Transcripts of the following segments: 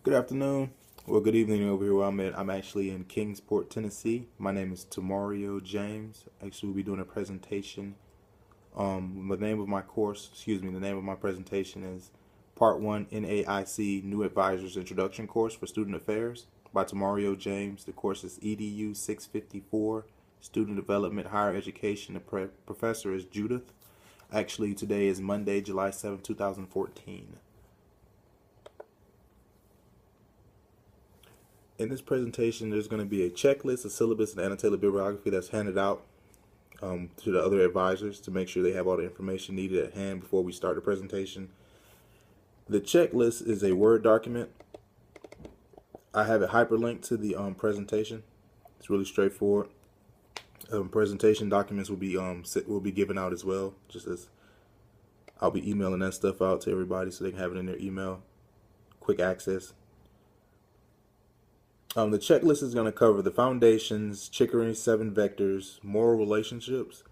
Good afternoon. Well, good evening over here where I'm at. I'm actually in Kingsport, Tennessee. My name is Tommario James. Actually, we'll be doing a presentation. The name of my course, the name of my presentation is Part 1 N.A.I.C. New Advisors Introduction Course for Student Affairs by Tommario James. The course is EDU 654, Student Development, Higher Education. The professor is Judith. Actually, today is Monday, July 7, 2014. In this presentation, there's going to be a checklist, a syllabus, and annotated bibliography that's handed out to the other advisors to make sure they have all the information needed at hand before we start the presentation. The checklist is a Word document. I have it hyperlinked to the presentation. It's really straightforward. Presentation documents will be given out as well, just as I'll be emailing that stuff out to everybody so they can have it in their email. Quick access. The checklist is going to cover the foundations, Chickering's 7 vectors, moral relationships,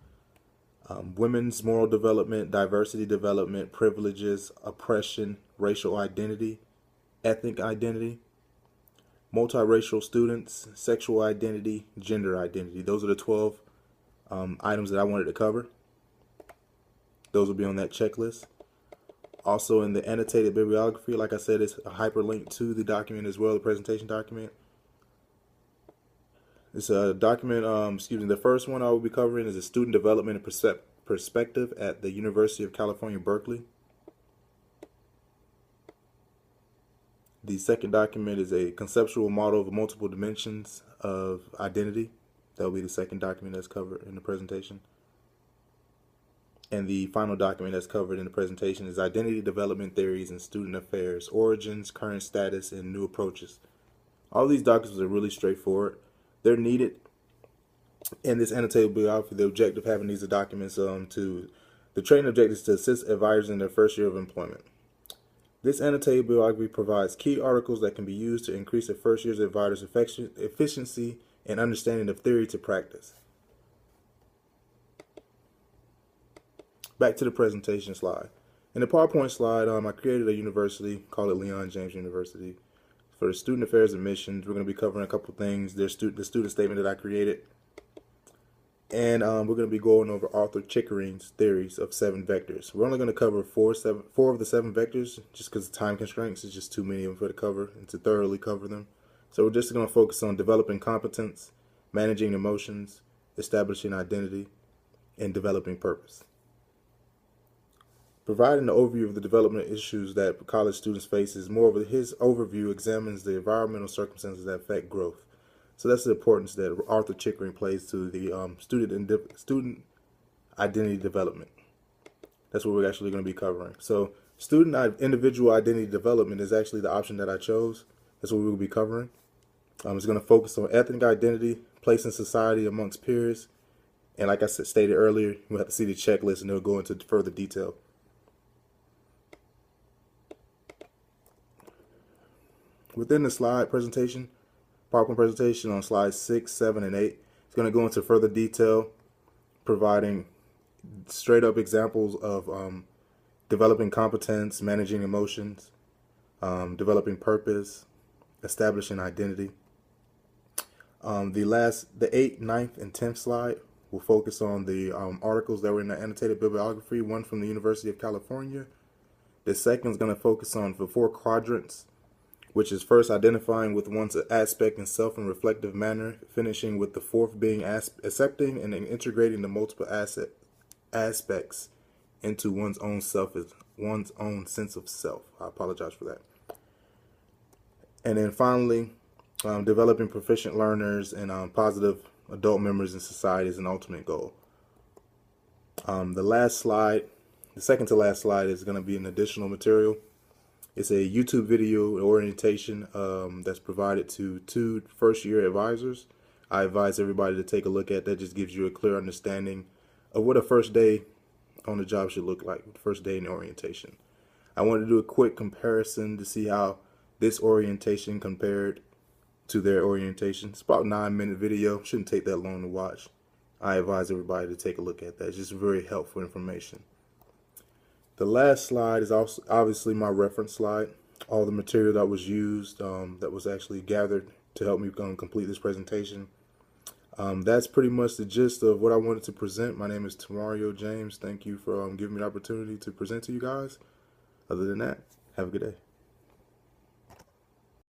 women's moral development, diversity development, privileges, oppression, racial identity, ethnic identity, multiracial students, sexual identity, gender identity. Those are the 12 items that I wanted to cover. Those will be on that checklist. Also in the annotated bibliography, like I said, it's a hyperlink to the document as well, the presentation document. It's a document, the first one I will be covering is a student development and perspective at the University of California, Berkeley. The second document is a conceptual model of multiple dimensions of identity. That will be the second document that's covered in the presentation. And the final document that's covered in the presentation is Identity Development Theories in Student Affairs, Origins, Current Status, and New Approaches. All these documents are really straightforward. They're needed in this annotated bibliography. The objective of having these documents the training objective is to assist advisors in their first year of employment. This annotated bibliography provides key articles that can be used to increase the first year's advisors' efficiency and understanding of theory to practice. Back to the presentation slide. In the PowerPoint slide, I created a university, called it N.A.I.C. James University. For the student affairs admissions, we're going to be covering a couple things. There's the student statement that I created. And we're going to be going over Arthur Chickering's theories of 7 vectors. We're only going to cover 4 of the 7 vectors just because of time constraints. It's just too many of them for to cover and to thoroughly cover them. So we're just going to focus on developing competence, managing emotions, establishing identity, and developing purpose. Providing the overview of the development issues that college students face is more of his overview examines the environmental circumstances that affect growth. So that's the importance that Arthur Chickering plays to the student identity development. That's what we're actually going to be covering. So individual identity development is actually the option that I chose. That's what we will be covering. It's going to focus on ethnic identity, place in society amongst peers, and like I stated earlier, we'll have to see the checklist and it'll go into further detail. Within the slide presentation, PowerPoint presentation on slides 6, 7, and 8, it's going to go into further detail, providing straight up examples of developing competence, managing emotions, developing purpose, establishing identity. The 8th, 9th, and 10th slide will focus on the articles that were in the annotated bibliography, one from the University of California. The second is going to focus on the 4 quadrants, which is first identifying with one's aspect in self and reflective manner, finishing with the 4th being accepting and integrating the multiple aspects into one's own sense of self. I apologize for that. And then finally, developing proficient learners and positive adult members in society is an ultimate goal. The second to last slide is going to be an additional material. It's a YouTube video orientation that's provided to 2 first-year advisors. I advise everybody to take a look at that. Just gives you a clear understanding of what a first day on the job should look like, first day in orientation. I wanted to do a quick comparison to see how this orientation compared to their orientation. It's about a 9-minute video. Shouldn't take that long to watch. I advise everybody to take a look at that. It's just very helpful information. The last slide is also obviously my reference slide. all the material that was used, that was actually gathered to help me complete this presentation. That's pretty much the gist of what I wanted to present. My name is Tommario James. Thank you for giving me the opportunity to present to you guys. Other than that, have a good day.